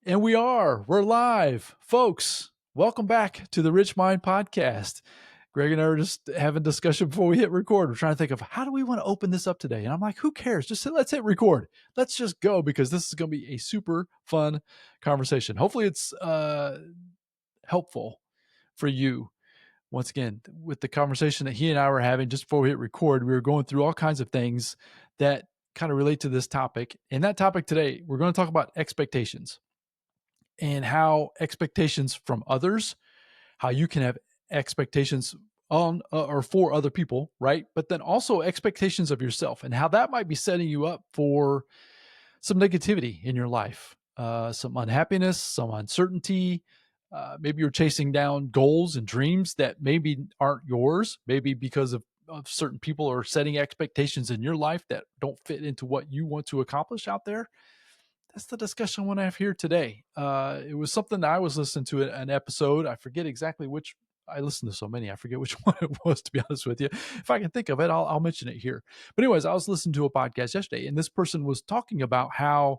And we're live, folks. Welcome back to the Rich Mind Podcast. Greg and I were just having a discussion before we hit record. We're trying to think of how do we want to open this up today? And I'm like, who cares? Let's hit record. Let's just go because this is going to be a super fun conversation. Hopefully it's helpful for you. Once again, with the conversation that he and I were having just before we hit record, we were going through all kinds of things that kind of relate to this topic. And that topic today, we're going to talk about expectations and how expectations from others, how you can have expectations on or for other people, right? But then also expectations of yourself and how that might be setting you up for some negativity in your life, some unhappiness, some uncertainty. Maybe you're chasing down goals and dreams that maybe aren't yours, maybe because of certain people are setting expectations in your life that don't fit into what you want to accomplish out there. That's the discussion I want to have here today. It was something that I was listening to an episode. I forget exactly which. I listened to so many. I forget which one it was, to be honest with you. If I can think of it, I'll mention it here. But anyways, I was listening to a podcast yesterday, and this person was talking about how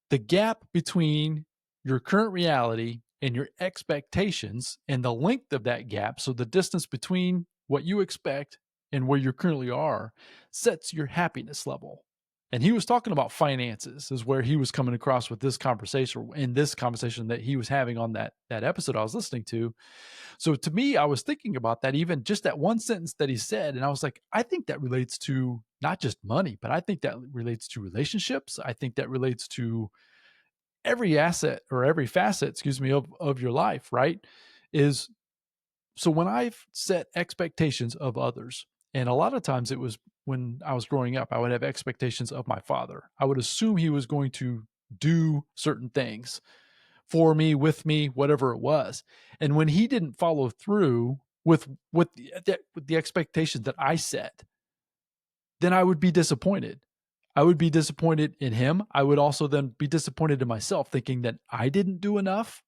the gap between your current reality and your expectations and the length of that gap, so the distance between what you expect and where you currently are, sets your happiness level. And he was talking about finances, is where he was coming across with this conversation, in this conversation that he was having on that episode I was listening to. So to me, I was thinking about that, even just that one sentence that he said, and I was like, I think that relates to not just money, but I think that relates to relationships. I think that relates to every asset or every facet, excuse me, of your life, right? Is so when I've set expectations of others, and a lot of times it was when I was growing up, I would have expectations of my father. I would assume he was going to do certain things for me, with me, whatever it was. And when he didn't follow through with the expectations that I set, then I would be disappointed. I would be disappointed in him. I would also then be disappointed in myself, thinking that I didn't do enough,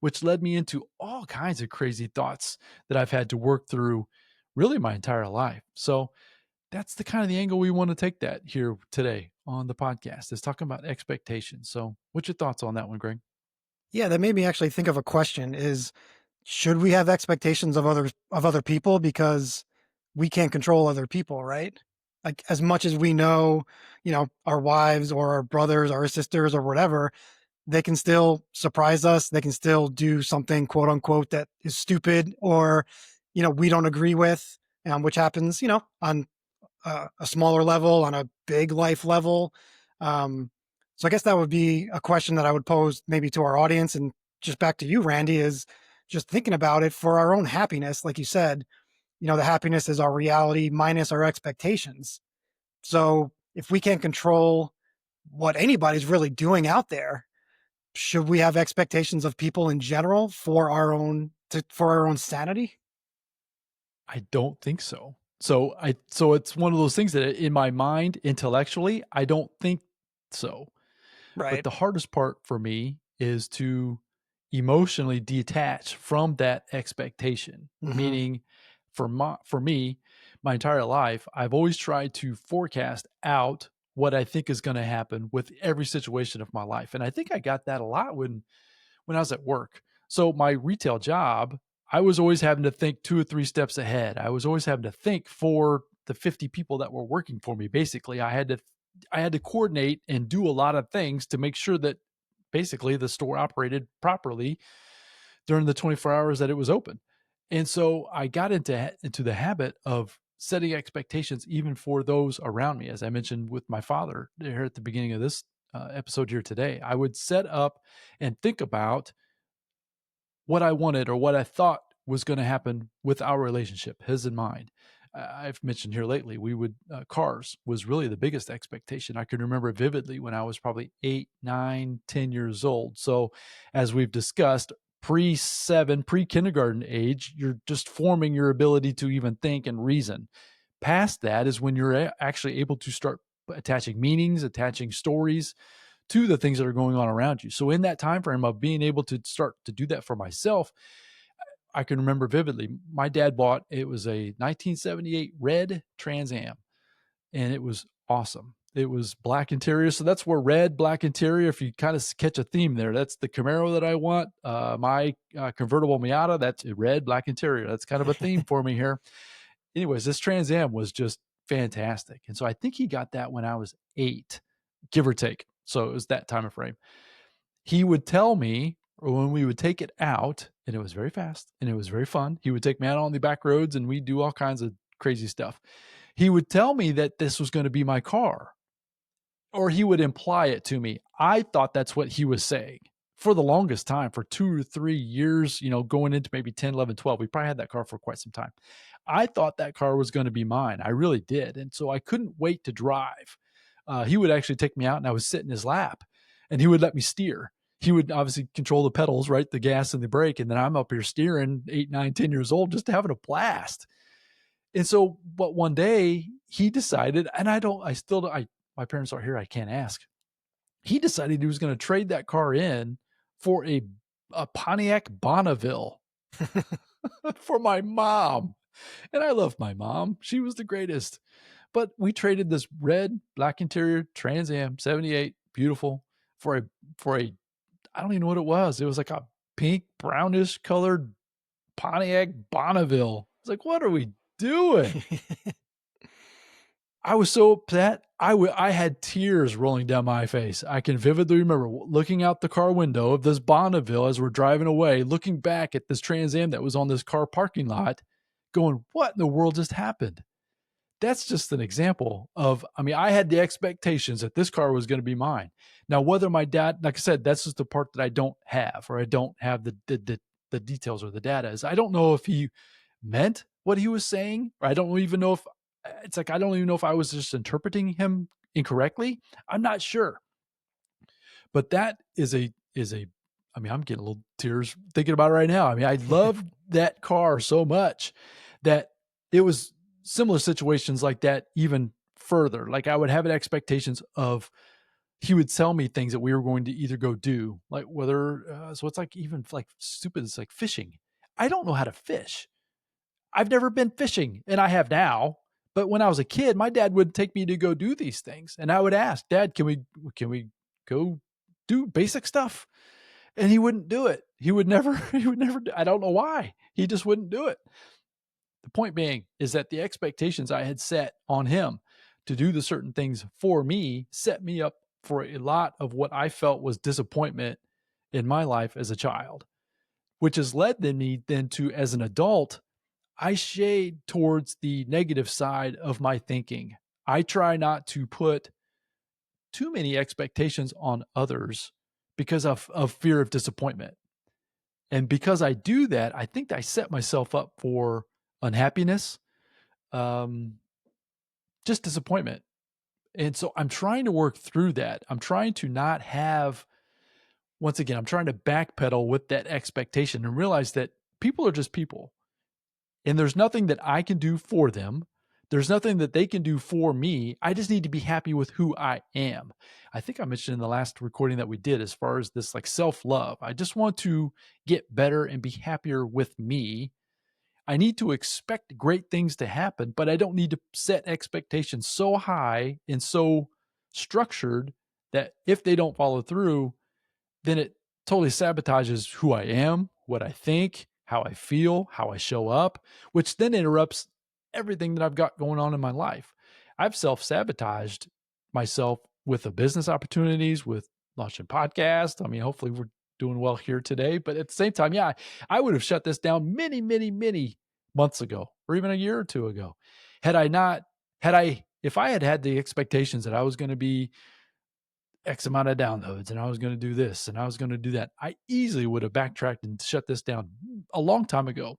which led me into all kinds of crazy thoughts that I've had to work through really my entire life. So that's the kind of the angle we want to take that here today on the podcast, is talking about expectations. So what's your thoughts on that one, Greg? Yeah, that made me actually think of a question is, should we have expectations of other people because we can't control other people, right? Like as much as we know, our wives or our brothers or our sisters or whatever, they can still surprise us. They can still do something quote unquote that is stupid or, we don't agree with, which happens, on a smaller level, on a big life level. So I guess that would be a question that I would pose maybe to our audience and just back to you, Randy, is just thinking about it for our own happiness. Like you said, the happiness is our reality minus our expectations. So if we can't control what anybody's really doing out there, should we have expectations of people in general for our own sanity? I don't think so. So it's one of those things that in my mind, intellectually, I don't think so. But Right. the hardest part for me is to emotionally detach from that expectation. Hmm. Meaning for me, my entire life, I've always tried to forecast out what I think is going to happen with every situation of my life. And I think I got that a lot when I was at work. So my retail job, I was always having to think 2 or 3 steps ahead. I was always having to think for the 50 people that were working for me. Basically, I had to coordinate and do a lot of things to make sure that basically the store operated properly during the 24 hours that it was open. And so I got into the habit of setting expectations even for those around me. As I mentioned with my father here at the beginning of this episode here today, I would set up and think about what I wanted or what I thought was going to happen with our relationship, his and mine. I've mentioned here lately, we would cars was really the biggest expectation. I can remember vividly when I was probably 8, 9, 10 years old. So, as we've discussed, pre kindergarten age, you're just forming your ability to even think and reason. Past that is when you're actually able to start attaching meanings, attaching stories, to the things that are going on around you. So in that time frame of being able to start to do that for myself, I can remember vividly. My dad bought, it was a 1978 red Trans Am, and it was awesome. It was black interior, so that's where red, black interior. If you kind of catch a theme there, that's the Camaro that I want. My convertible Miata, that's red, black interior. That's kind of a theme for me here. Anyways, this Trans Am was just fantastic, and so I think he got that when I was 8, give or take. So it was that time of frame. He would tell me, or when we would take it out, and it was very fast and it was very fun. He would take me out on the back roads, and we'd do all kinds of crazy stuff. He would tell me that this was going to be my car, or he would imply it to me. I thought that's what he was saying for the longest time, for 2 or 3 years, going into maybe 10, 11, 12. We probably had that car for quite some time. I thought that car was going to be mine. I really did. And so I couldn't wait to drive. He would actually take me out, and I would sit in his lap, and he would let me steer. He would obviously control the pedals, right? The gas and the brake. And then I'm up here steering 8, 9, 10 years old, just having a blast. And so, but one day he decided, and my parents aren't here. I can't ask. He decided he was going to trade that car in for a Pontiac Bonneville for my mom. And I love my mom. She was the greatest. But we traded this red, black interior Trans Am 78, beautiful, for a I don't even know what it was. It was like a pink, brownish colored Pontiac Bonneville. It's like, what are we doing? I was so upset. I had tears rolling down my face. I can vividly remember looking out the car window of this Bonneville as we're driving away, looking back at this Trans Am that was on this car parking lot, going, what in the world just happened? That's just an example of, I had the expectations that this car was going to be mine. Now, whether my dad, like I said, that's just the part that I don't have, or I don't have the details or the data is. I don't know if he meant what he was saying, or I don't even know if it's like, I don't even know if I was just interpreting him incorrectly. I'm not sure. But that is a I'm getting a little tears thinking about it right now. I loved that car so much that it was similar situations like that even further. Like I would have expectations of he would tell me things that we were going to either go do, like whether so it's like even like stupid, it's like fishing. I don't know how to fish. I've never been fishing, and I have now. But when I was a kid, my dad would take me to go do these things, and I would ask, "Dad, can we go do basic stuff?" And he wouldn't do it. He would never. He would never. I don't know why. He just wouldn't do it. The point being is that the expectations I had set on him to do the certain things for me set me up for a lot of what I felt was disappointment in my life as a child, which has led me then to, as an adult, I shade towards the negative side of my thinking. I try not to put too many expectations on others because of fear of disappointment. And because I do that, I think I set myself up for unhappiness, um, just disappointment. And so I'm trying to work through that. I'm trying to not have, once again, I'm trying to backpedal with that expectation and realize that people are just people. And there's nothing that I can do for them. There's nothing that they can do for me. I just need to be happy with who I am. I think I mentioned in the last recording that we did, as far as this like self-love, I just want to get better and be happier with me. I need to expect great things to happen, but I don't need to set expectations so high and so structured that if they don't follow through, then it totally sabotages who I am, what I think, how I feel, how I show up, which then interrupts everything that I've got going on in my life. I've self-sabotaged myself with the business opportunities, with launching podcasts. Hopefully we're doing well here today, but at the same time, yeah, I would have shut this down many, many, many months ago, or even a year or two ago. Had I not, if I had the expectations that I was going to be X amount of downloads and I was going to do this and I was going to do that, I easily would have backtracked and shut this down a long time ago.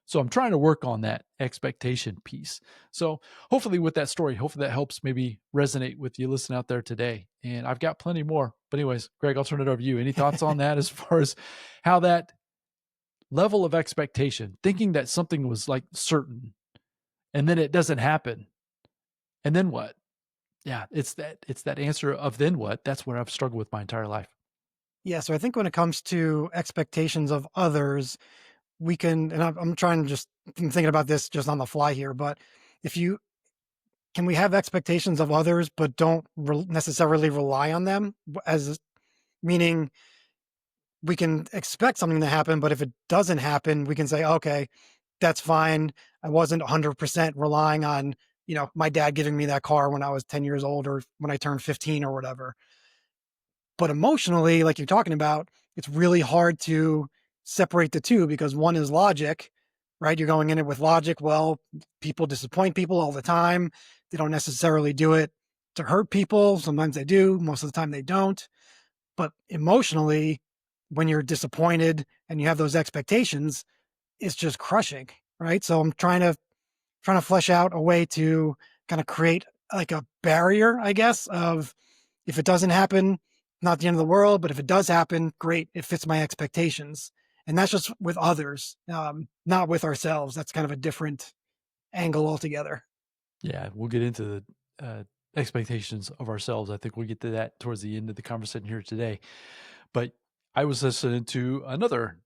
So I'm trying to work on that expectation piece. So hopefully with that story, hopefully that helps maybe resonate with you listening out there today. And I've got plenty more. But anyways, Greg, I'll turn it over to you. Any thoughts on that as far as how that level of expectation, thinking that something was like certain and then it doesn't happen? And then what? Yeah, it's that answer of then what? That's where I've struggled with my entire life. Yeah, so I think when it comes to expectations of others, we can, and I'm trying to just I'm thinking about this just on the fly here, but if you can we have expectations of others, but don't necessarily rely on them? As meaning, we can expect something to happen, but if it doesn't happen, we can say, okay, that's fine. I wasn't 100% relying on, my dad giving me that car when I was 10 years old or when I turned 15 or whatever. But emotionally, like you're talking about, it's really hard to separate the two because one is logic, right? You're going in it with logic. Well, people disappoint people all the time. They don't necessarily do it to hurt people. Sometimes they do, most of the time they don't. But emotionally, when you're disappointed and you have those expectations, it's just crushing, right? So I'm trying to flesh out a way to kind of create like a barrier, I guess, of if it doesn't happen, not the end of the world, but if it does happen, great, it fits my expectations. And that's just with others, not with ourselves. That's kind of a different angle altogether. Yeah, we'll get into the expectations of ourselves. I think we'll get to that towards the end of the conversation here today. But I was listening to another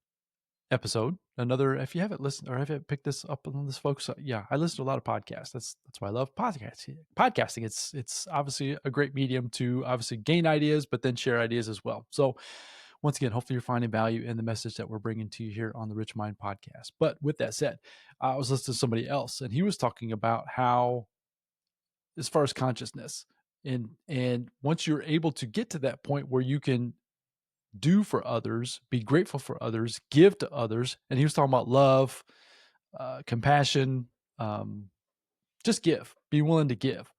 episode, another. If you haven't listened or haven't picked this up on this, folks, yeah, I listen to a lot of podcasts. That's why I love podcasting. Podcasting, it's obviously a great medium to obviously gain ideas, but then share ideas as well. So once again, hopefully you're finding value in the message that we're bringing to you here on the Rich Mind podcast. But with that said, I was listening to somebody else, and he was talking about how, as far as consciousness, and once you're able to get to that point where you can do for others, be grateful for others, give to others. And he was talking about love, compassion, um, just give, be willing to give,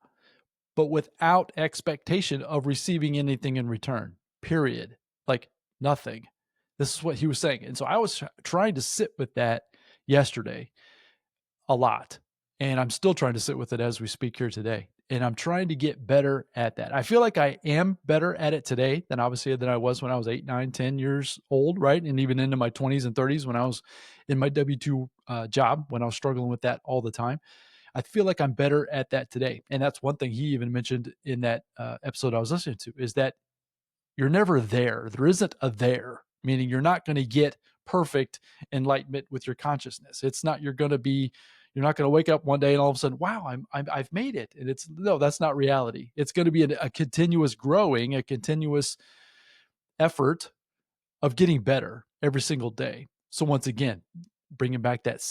but without expectation of receiving anything in return, period. Like nothing. This is what he was saying. And so I was trying to sit with that yesterday a lot. And I'm still trying to sit with it as we speak here today. And I'm trying to get better at that. I feel like I am better at it today than obviously than I was when I was 8, 9, 10 years old, right? And even into my 20s and 30s when I was in my W-2 job, when I was struggling with that all the time. I feel like I'm better at that today. And that's one thing he even mentioned in that episode I was listening to, is that you're never there. There isn't a there, meaning you're not going to get perfect enlightenment with your consciousness. It's not, you're not going to wake up one day and all of a sudden, wow, I've made it. And it's, no, that's not reality. It's going to be a continuous growing, a continuous effort of getting better every single day. So once again, bringing back that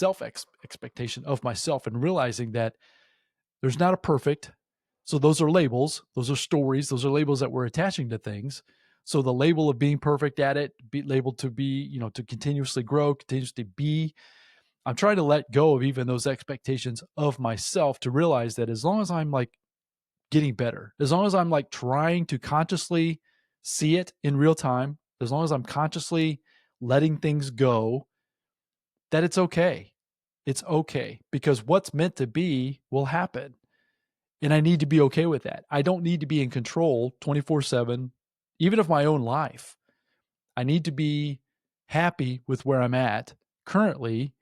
expectation of myself and realizing that there's not a perfect. So those are labels, those are stories, those are labels that we're attaching to things. So the label of being perfect at it, be labeled to be, to continuously grow, continuously be. I'm trying to let go of even those expectations of myself to realize that as long as I'm like getting better, as long as I'm like trying to consciously see it in real time, as long as I'm consciously letting things go, that it's okay. It's okay because what's meant to be will happen. And I need to be okay with that. I don't need to be in control 24/7, even of my own life. I need to be happy with where I'm at currently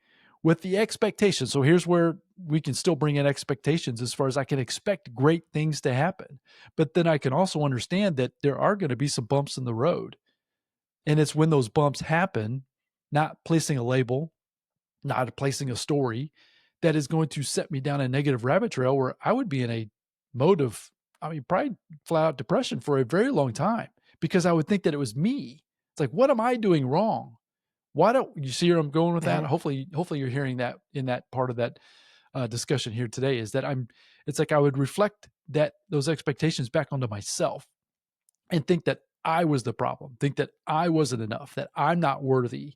with the expectation. So here's where we can still bring in expectations as far as I can expect great things to happen. But then I can also understand that there are going to be some bumps in the road. And it's when those bumps happen, not placing a label, not placing a story that is going to set me down a negative rabbit trail where I would be in a mode of, I mean, probably flat out depression for a very long time because I would think that it was me. It's like, what am I doing wrong? Why don't you see where I'm going with that? Mhm. Hopefully you're hearing that in that part of that discussion here today is that it's like I would reflect that those expectations back onto myself and think that I was the problem, think that I wasn't enough, that I'm not worthy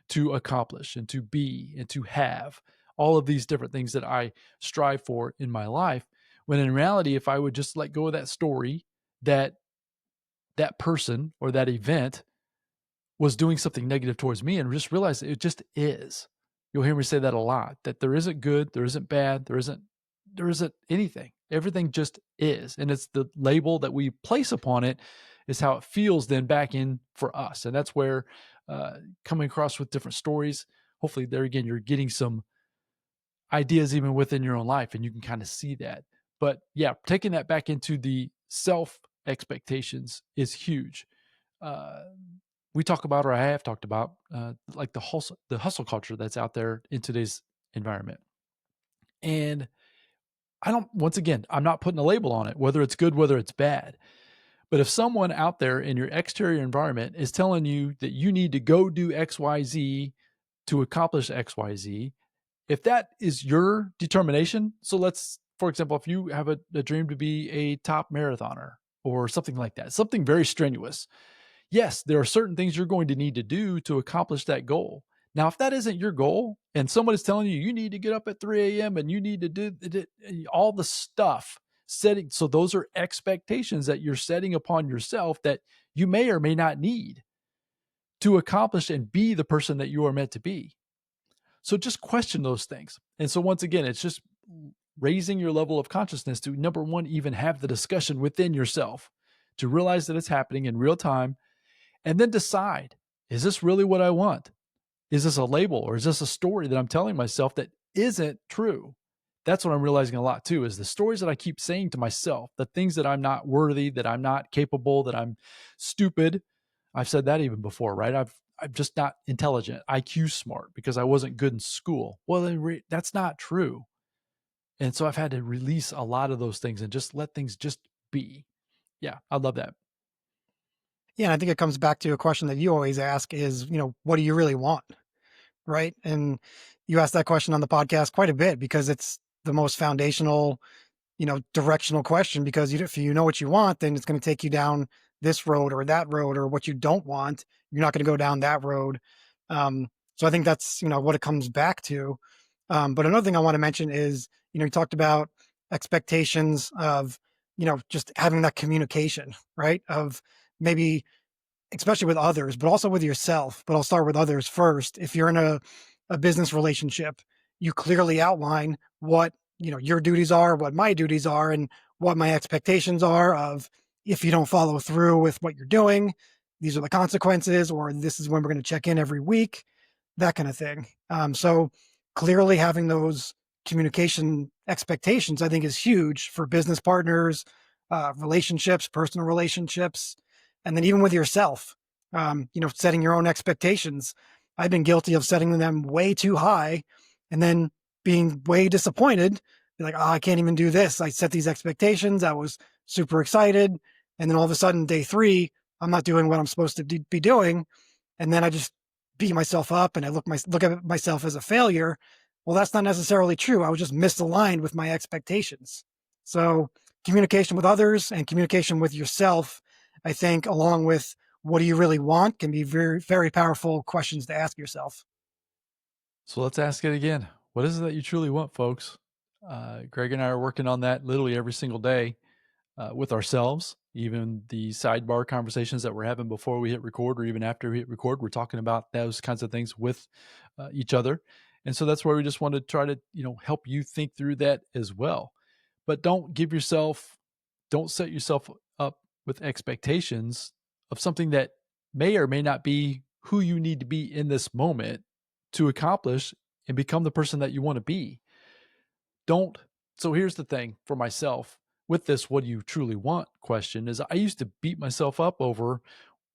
to accomplish and to be and to have all of these different things that I strive for in my life. When in reality, if I would just let go of that story, that that person or that event was doing something negative towards me and just realize it just is. You'll hear me say that a lot, that there isn't good, there isn't bad, there isn't anything. Everything just is. And it's the label that we place upon it is how it feels then back in for us. And that's where coming across with different stories, hopefully there again, you're getting some ideas even within your own life and you can kind of see that. But yeah, taking that back into the self expectations is huge. Uh, we talk about, or I have talked about, like the hustle culture that's out there in today's environment. And I don't, once again, I'm not putting a label on it, whether it's good, whether it's bad. But if someone out there in your exterior environment is telling you that you need to go do XYZ to accomplish XYZ, if that is your determination, so let's, for example, if you have a dream to be a top marathoner or something like that, something very strenuous, yes, there are certain things you're going to need to do to accomplish that goal. Now, if that isn't your goal and somebody's telling you you need to get up at 3 a.m. and you need to do all the stuff, setting, so those are expectations that you're setting upon yourself that you may or may not need to accomplish and be the person that you are meant to be. So just question those things. And so once again, it's just raising your level of consciousness to, number one, even have the discussion within yourself, to realize that it's happening in real time, and then decide, is this really what I want? Is this a label, or is this a story that I'm telling myself that isn't true? That's what I'm realizing a lot too, is the stories that I keep saying to myself, the things that I'm not worthy, that I'm not capable, that I'm stupid. I've said that even before, right? I'm just not intelligent, IQ smart because I wasn't good in school. Well, that's not true. And so I've had to release a lot of those things and just let things just be. Yeah, I love that. Yeah, and I think it comes back to a question that you always ask is, what do you really want? Right? And you ask that question on the podcast quite a bit because it's the most foundational, directional question because if you know what you want, then it's going to take you down this road or that road, or what you don't want, you're not going to go down that road. So I think that's, what it comes back to. But another thing I want to mention is, you talked about expectations of, just having that communication, right? Of maybe, especially with others, but also with yourself. But I'll start with others first. If you're in a business relationship, you clearly outline what, your duties are, what my duties are, and what my expectations are of, if you don't follow through with what you're doing, these are the consequences, or this is when we're going to check in every week, that kind of thing. So clearly having those communication expectations, I think, is huge for business partners, relationships, personal relationships, and then even with yourself, setting your own expectations. I've been guilty of setting them way too high and then being way disappointed. Be like, oh, I can't even do this. I set these expectations. I was super excited. And then all of a sudden, day 3, I'm not doing what I'm supposed to be doing. And then I just beat myself up and I look at myself as a failure. Well, that's not necessarily true. I was just misaligned with my expectations. So communication with others and communication with yourself, I think, along with what do you really want, can be very, very powerful questions to ask yourself. So let's ask it again. What is it that you truly want, folks? Greg and I are working on that literally every single day with ourselves. Even the sidebar conversations that we're having before we hit record, or even after we hit record, we're talking about those kinds of things with each other. And so that's where we just want to try to, help you think through that as well. But don't set yourself up with expectations of something that may or may not be who you need to be in this moment to accomplish and become the person that you want to be. Don't. So here's the thing for myself with this, what do you truly want question is, I used to beat myself up over,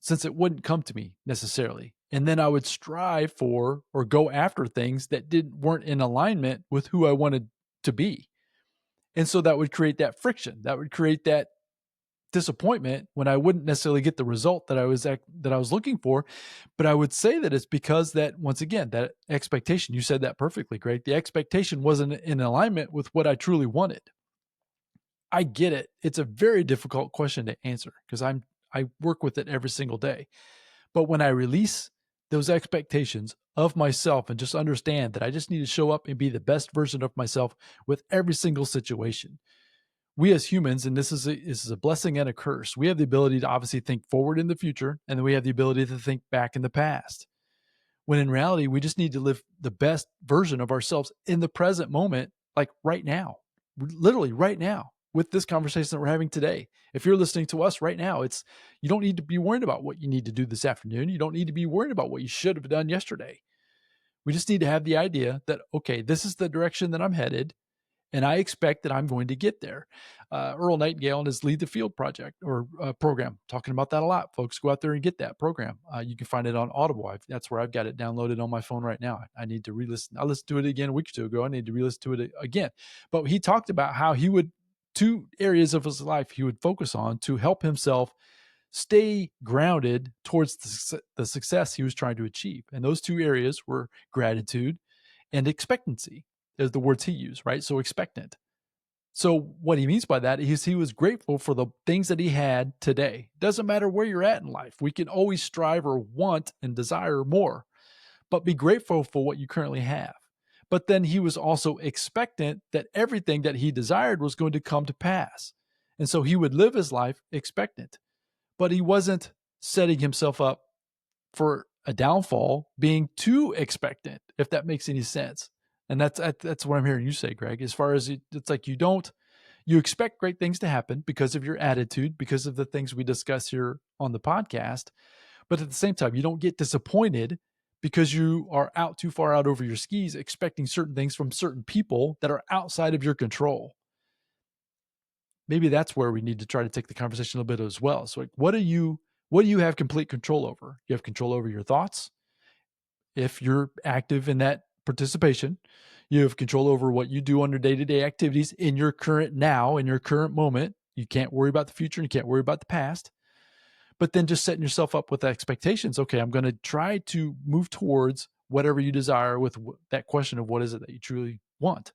since it wouldn't come to me necessarily. And then I would strive for or go after things that weren't in alignment with who I wanted to be. And so that would create that friction. That would create that disappointment when I wouldn't necessarily get the result that I was looking for. But I would say that it's because that, once again, that expectation, you said that perfectly, Greg. The expectation wasn't in alignment with what I truly wanted. I get it. It's a very difficult question to answer because I work with it every single day. But when I release those expectations of myself and just understand that I just need to show up and be the best version of myself with every single situation, we as humans, and this is a blessing and a curse, we have the ability to obviously think forward in the future, and then we have the ability to think back in the past. When in reality, we just need to live the best version of ourselves in the present moment, like right now, literally right now, with this conversation that we're having today. If you're listening to us right now, you don't need to be worried about what you need to do this afternoon. You don't need to be worried about what you should have done yesterday. We just need to have the idea that, okay, this is the direction that I'm headed. and I expect that I'm going to get there. Earl Nightingale and his Lead the Field project or program, talking about that a lot. Folks, go out there and get that program. You can find it on Audible. That's where I've got it downloaded on my phone right now. I need to re-listen. I listened to it again a week or two ago. I need to re-listen to it again. But he talked about how he would, two areas of his life he would focus on to help himself stay grounded towards the success he was trying to achieve. And those two areas were gratitude and expectancy, is the words he used, right? So expectant. So what he means by that is he was grateful for the things that he had today. Doesn't matter where you're at in life. We can always strive or want and desire more, but be grateful for what you currently have. But then he was also expectant that everything that he desired was going to come to pass. And so he would live his life expectant, but he wasn't setting himself up for a downfall being too expectant, if that makes any sense. And that's what I'm hearing you say, Greg. As far as it's like you expect great things to happen because of your attitude, because of the things we discuss here on the podcast, but at the same time, you don't get disappointed because you are out too far out over your skis, expecting certain things from certain people that are outside of your control. Maybe that's where we need to try to take the conversation a little bit as well. So, like, what do you have complete control over? You have control over your thoughts. If you're active in that participation, you have control over what you do on your day-to-day activities in your current now, in your current moment. You can't worry about the future and you can't worry about the past. But then just setting yourself up with expectations. Okay, I'm going to try to move towards whatever you desire with that question of what is it that you truly want.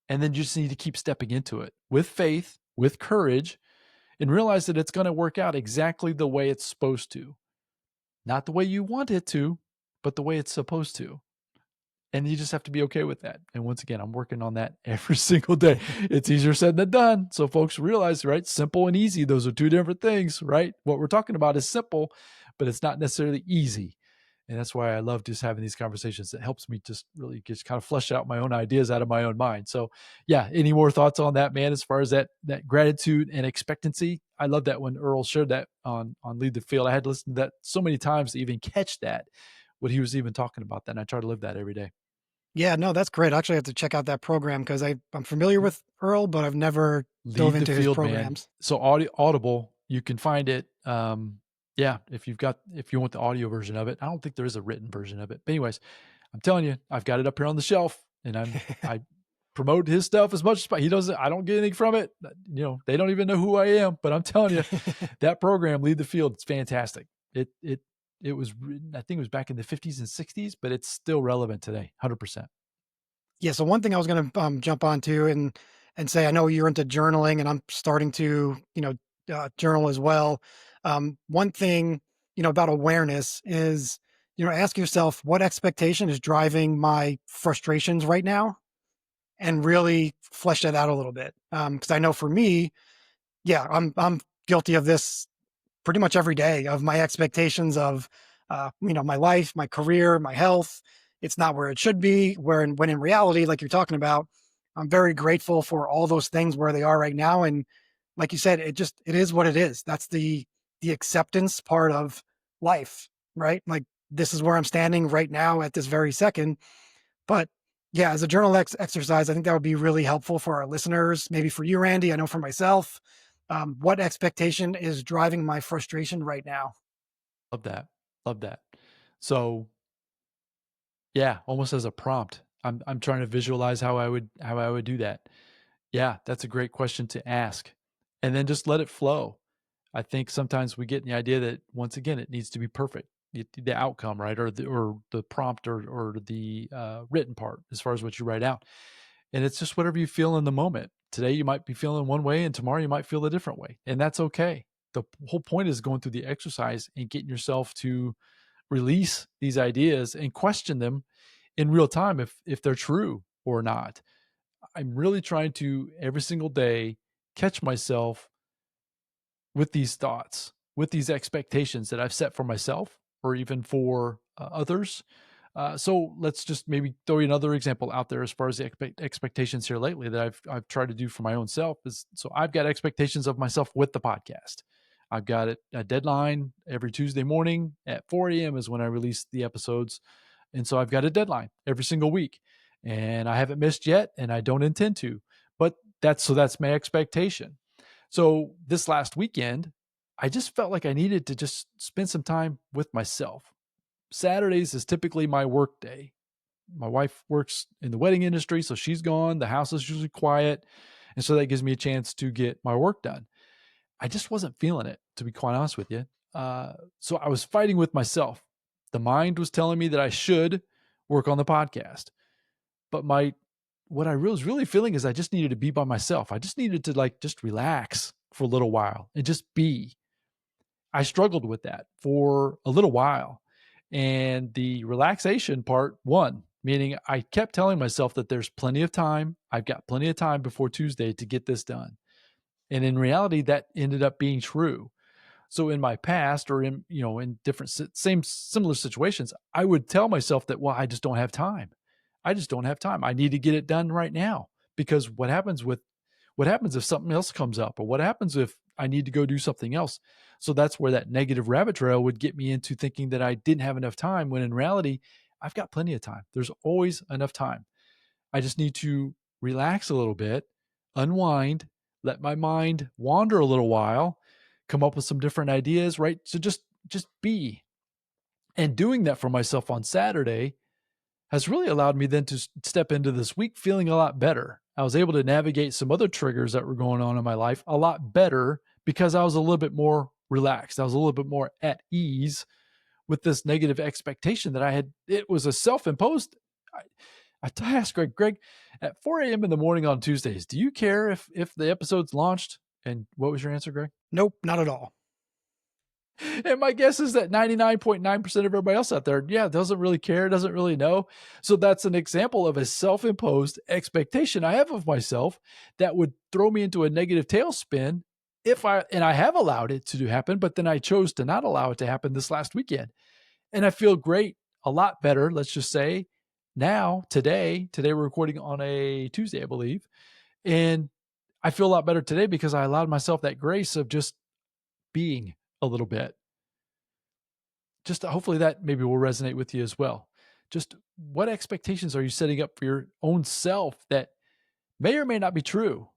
And then you just need to keep stepping into it with faith, with courage, and realize that it's going to work out exactly the way it's supposed to. Not the way you want it to, but the way it's supposed to. And you just have to be okay with that. And once again, I'm working on that every single day. It's easier said than done. So folks realize, right? Simple and easy, those are two different things, right? What we're talking about is simple, but it's not necessarily easy. And that's why I love just having these conversations. It helps me just really just kind of flesh out my own ideas out of my own mind. So yeah, any more thoughts on that, man, as far as that gratitude and expectancy? I love that when Earl shared that on Lead the Field. I had to listen to that so many times to even catch that, what he was even talking about that. And I try to live that every day. Yeah, no, that's great. I actually have to check out that program because I'm familiar with Earl, but I've never dove Lead the into his Field, man. programs. So Audible, you can find it. Yeah, if you want the audio version of it, I don't think there is a written version of it. But anyways, I'm telling you, I've got it up here on the shelf, and I promote his stuff as much as he doesn't. I don't get anything from it. They don't even know who I am. But I'm telling you, that program, Lead the Field, it's fantastic. It was written, I think it was back in the 50s and 60s, but it's still relevant today, 100%. Yeah, so one thing I was gonna, jump onto and say, I know you're into journaling, and I'm starting to, journal as well. One thing, about awareness is, ask yourself, "What expectation is driving my frustrations right now?" And really flesh that out a little bit. Because I know for me, yeah, I'm guilty of this pretty much every day of my expectations of, my life, my career, my health. It's not where it should be. When in reality, like you're talking about, I'm very grateful for all those things where they are right now. And like you said, it is what it is. That's the acceptance part of life, right? Like this is where I'm standing right now at this very second. But yeah, as a journal exercise, I think that would be really helpful for our listeners. Maybe for you, Randy. I know for myself, what expectation is driving my frustration right now? Love that. Love that. So yeah, almost as a prompt. I'm trying to visualize how I would do that. Yeah, that's a great question to ask. And then just let it flow. I think sometimes we get the idea that once again it needs to be perfect. The outcome, right? Or the prompt or the written part as far as what you write out. And it's just whatever you feel in the moment. Today you might be feeling one way and tomorrow you might feel a different way. And that's okay. The whole point is going through the exercise and getting yourself to release these ideas and question them in real time if they're true or not. I'm really trying to every single day catch myself with these thoughts, with these expectations that I've set for myself or even for others. So let's just maybe throw you another example out there as far as the expectations here lately that I've tried to do for my own self is so I've got expectations of myself with the podcast. I've got a deadline every Tuesday morning at 4 a.m. is when I release the episodes. And so I've got a deadline every single week. and I haven't missed yet, and I don't intend to. But that's my expectation. So this last weekend, I just felt like I needed to just spend some time with myself. Saturdays is typically my work day. My wife works in the wedding industry, so she's gone. The house is usually quiet. And so that gives me a chance to get my work done. I just wasn't feeling it, to be quite honest with you. So I was fighting with myself. The mind was telling me that I should work on the podcast, but what I was really feeling is I just needed to be by myself. I just needed to like just relax for a little while and just be. I struggled with that for a little while. And the relaxation part won, meaning I kept telling myself that there's plenty of time. I've got plenty of time before Tuesday to get this done. And in reality, that ended up being true. So in my past or in different same similar situations, I would tell myself that, well, I just don't have time. I just don't have time. I need to get it done right now because what happens if something else comes up or what happens if I need to go do something else? So that's where that negative rabbit trail would get me into thinking that I didn't have enough time when in reality, I've got plenty of time. There's always enough time. I just need to relax a little bit, unwind, let my mind wander a little while, come up with some different ideas, right? So just be. And doing that for myself on Saturday has really allowed me then to step into this week feeling a lot better. I was able to navigate some other triggers that were going on in my life a lot better because I was a little bit more relaxed. I was a little bit more at ease with this negative expectation that I had. It was a self-imposed. I asked Greg, at 4 a.m. in the morning on Tuesdays, do you care if the episode's launched? And what was your answer, Greg? Nope, not at all. And my guess is that 99.9% of everybody else out there, yeah, doesn't really care, doesn't really know. So that's an example of a self-imposed expectation I have of myself that would throw me into a negative tailspin if I have allowed it to happen, but then I chose to not allow it to happen this last weekend. And I feel great, a lot better, let's just say, now, today we're recording on a Tuesday, I believe. And I feel a lot better today because I allowed myself that grace of just being a little bit. Just hopefully that maybe will resonate with you as well. Just what expectations are you setting up for your own self that may or may not be true?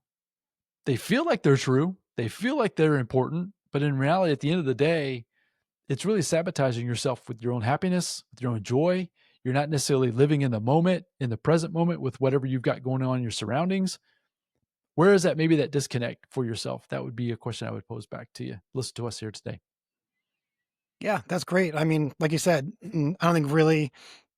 They feel like they're true. They feel like they're important, but in reality, at the end of the day, it's really sabotaging yourself with your own happiness, with your own joy. You're not necessarily living in the moment, in the present moment with whatever you've got going on in your surroundings. Where is that maybe that disconnect for yourself? That would be a question I would pose back to you. Listen to us here today. Yeah, that's great. I mean, like you said, I don't think really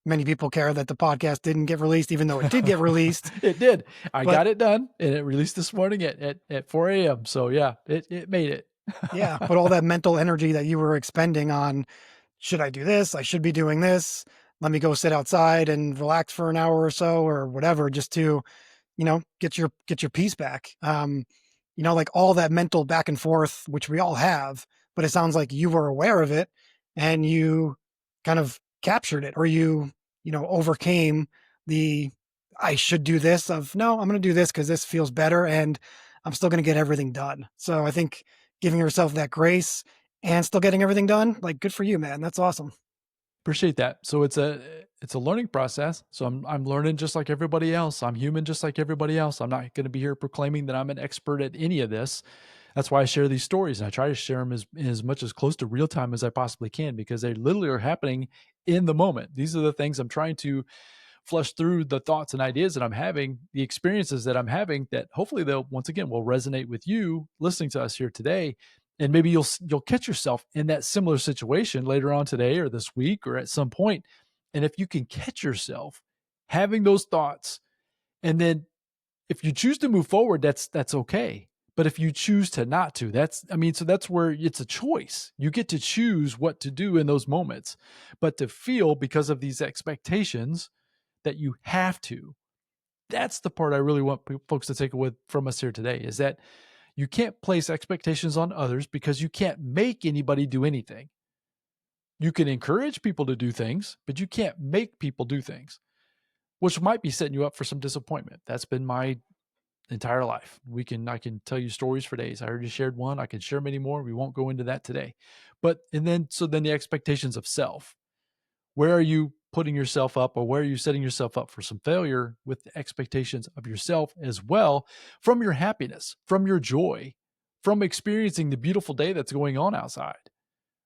many people care that the podcast didn't get released, even though it did get released. It did. I But got it done and it released this morning at 4 a.m. So yeah, it made it. yeah, but all that mental energy that you were expending on, should I do this? I should be doing this. Let me go sit outside and relax for an hour or so or whatever, just to, get your peace back. Like all that mental back and forth, which we all have, but it sounds like you were aware of it and you kind of captured it, or overcame the I should do this of no, I'm going to do this because this feels better and I'm still going to get everything done. So I think giving yourself that grace and still getting everything done, like good for you, man. That's awesome. Appreciate that. So it's a learning process. So I'm learning just like everybody else. I'm human just like everybody else. I'm not going to be here proclaiming that I'm an expert at any of this. That's why I share these stories and I try to share them as much as close to real time as I possibly can because they literally are happening in the moment. These are the things I'm trying to flush through the thoughts and ideas that I'm having, the experiences that I'm having that hopefully they'll once again will resonate with you listening to us here today. And maybe you'll catch yourself in that similar situation later on today or this week or at some point. And if you can catch yourself having those thoughts, and then if you choose to move forward, that's okay. But if you choose to not to, so that's where it's a choice. You get to choose what to do in those moments. But to feel because of these expectations that you have to. That's the part I really want folks to take away from us here today is that you can't place expectations on others because you can't make anybody do anything. You can encourage people to do things, but you can't make people do things, which might be setting you up for some disappointment. That's been my entire life. I can tell you stories for days. I already shared one. I can share many more. We won't go into that today. But and then so then the expectations of self. Where are you putting yourself up, or where are you setting yourself up for some failure with the expectations of yourself as well, from your happiness, from your joy, from experiencing the beautiful day that's going on outside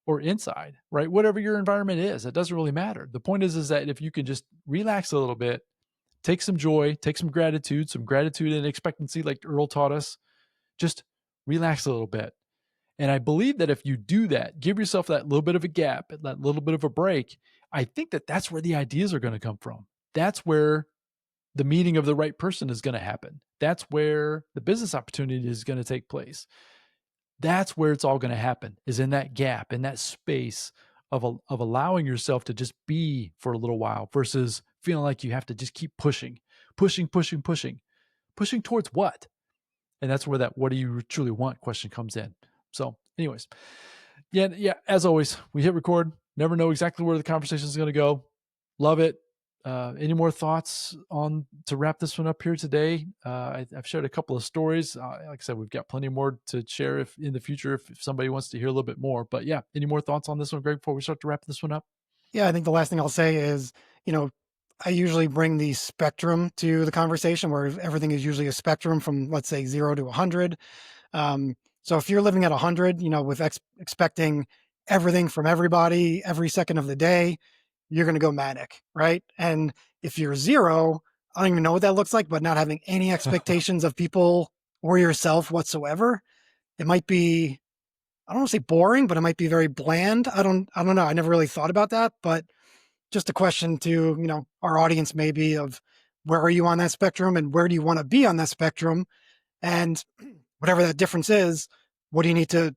or inside, right? Whatever your environment is, it doesn't really matter. The point is that if you can just relax a little bit, take some joy, take some gratitude and expectancy, like Earl taught us, just relax a little bit. And I believe that if you do that, give yourself that little bit of a gap, that little bit of a break, I think that that's where the ideas are going to come from. That's where the meeting of the right person is going to happen. That's where the business opportunity is going to take place. That's where it's all going to happen, is in that gap, in that space of allowing yourself to just be for a little while versus feeling like you have to just keep pushing, pushing, pushing, pushing, pushing towards what? And that's where that "what do you truly want" question comes in. So, anyways, yeah, as always, we hit record, never know exactly where the conversation is gonna go. Love it. Any more thoughts on to wrap this one up here today? I've shared a couple of stories. Like I said, we've got plenty more to share if in the future if somebody wants to hear a little bit more. But yeah, any more thoughts on this one, Greg, before we start to wrap this one up? Yeah, I think the last thing I'll say is, you know, I usually bring the spectrum to the conversation where everything is usually a spectrum from, let's say, 0 to 100. So if you're living at 100, with expecting everything from everybody every second of the day, you're going to go manic, right? And if you're 0, I don't even know what that looks like, but not having any expectations of people or yourself whatsoever, it might be, I don't want to say boring, but it might be very bland. I don't know. I never really thought about that, but just a question to, our audience maybe of where are you on that spectrum and where do you want to be on that spectrum? And whatever that difference is, what do you need to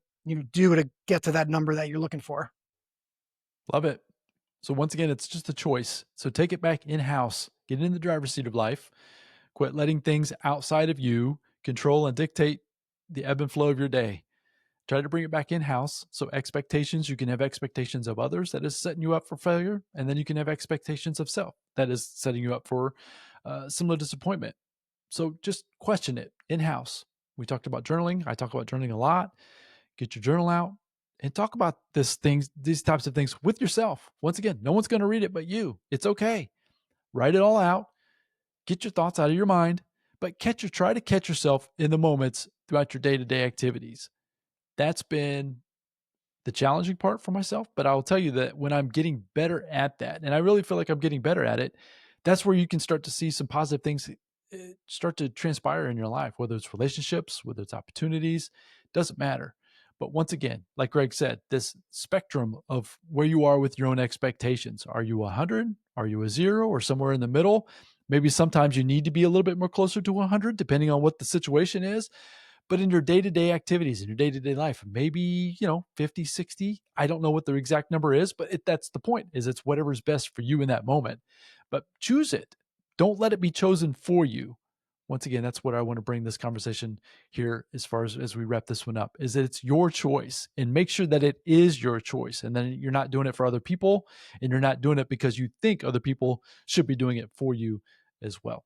do to get to that number that you're looking for? Love it. So once again, it's just a choice. So take it back in house, get in the driver's seat of life, quit letting things outside of you control and dictate the ebb and flow of your day. Try to bring it back in house. So expectations, you can have expectations of others that is setting you up for failure, and then you can have expectations of self that is setting you up for similar disappointment. So just question it in house. We talked about journaling. I talk about journaling a lot. Get your journal out and talk about these types of things with yourself. Once again, no one's going to read it but you. It's okay. Write it all out. Get your thoughts out of your mind, but try to catch yourself in the moments throughout your day-to-day activities. That's been the challenging part for myself, but I'll tell you that when I'm getting better at that, and I really feel like I'm getting better at it, that's where you can start to see some positive things start to transpire in your life, whether it's relationships, whether it's opportunities, doesn't matter. But once again, like Greg said, this spectrum of where you are with your own expectations. Are you 100? Are you a 0 or somewhere in the middle? Maybe sometimes you need to be a little bit more closer to 100 depending on what the situation is. But in your day-to-day activities, in your day-to-day life, maybe, 50, 60. I don't know what the exact number is, but that's the point, is it's whatever's best for you in that moment. But choose it. Don't let it be chosen for you. Once again, that's what I want to bring this conversation here as far as we wrap this one up, is that it's your choice, and make sure that it is your choice. And then you're not doing it for other people, and you're not doing it because you think other people should be doing it for you as well.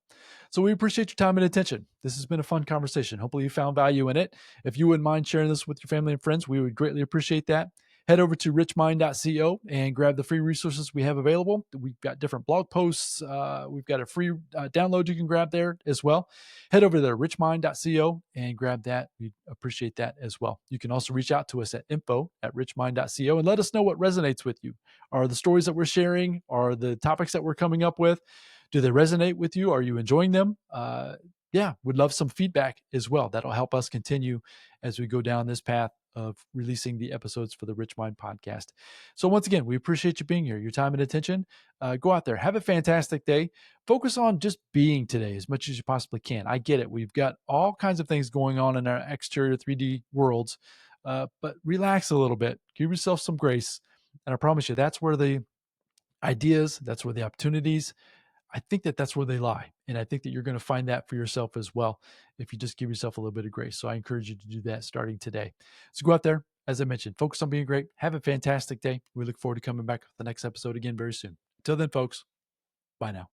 So we appreciate your time and attention. This has been a fun conversation. Hopefully you found value in it. If you wouldn't mind sharing this with your family and friends, we would greatly appreciate that. Head over to richmind.co and grab the free resources we have available. We've got different blog posts. We've got a free download you can grab there as well. Head over to richmind.co and grab that. We appreciate that as well. You can also reach out to us at info@richmind.co and let us know what resonates with you. Are the stories that we're sharing, are the topics that we're coming up with, do they resonate with you? Are you enjoying them? Yeah, would love some feedback as well. That'll help us continue as we go down this path of releasing the episodes for the Rich Mind podcast. So once again, we appreciate you being here, your time and attention. Go out there, have a fantastic day. Focus on just being today as much as you possibly can. I get it. We've got all kinds of things going on in our exterior 3D worlds, but relax a little bit. Give yourself some grace. And I promise you, that's where the ideas, that's where the opportunities, I think that that's where they lie. And I think that you're going to find that for yourself as well if you just give yourself a little bit of grace. So I encourage you to do that starting today. So go out there, as I mentioned, focus on being great. Have a fantastic day. We look forward to coming back with the next episode again very soon. Until then, folks, bye now.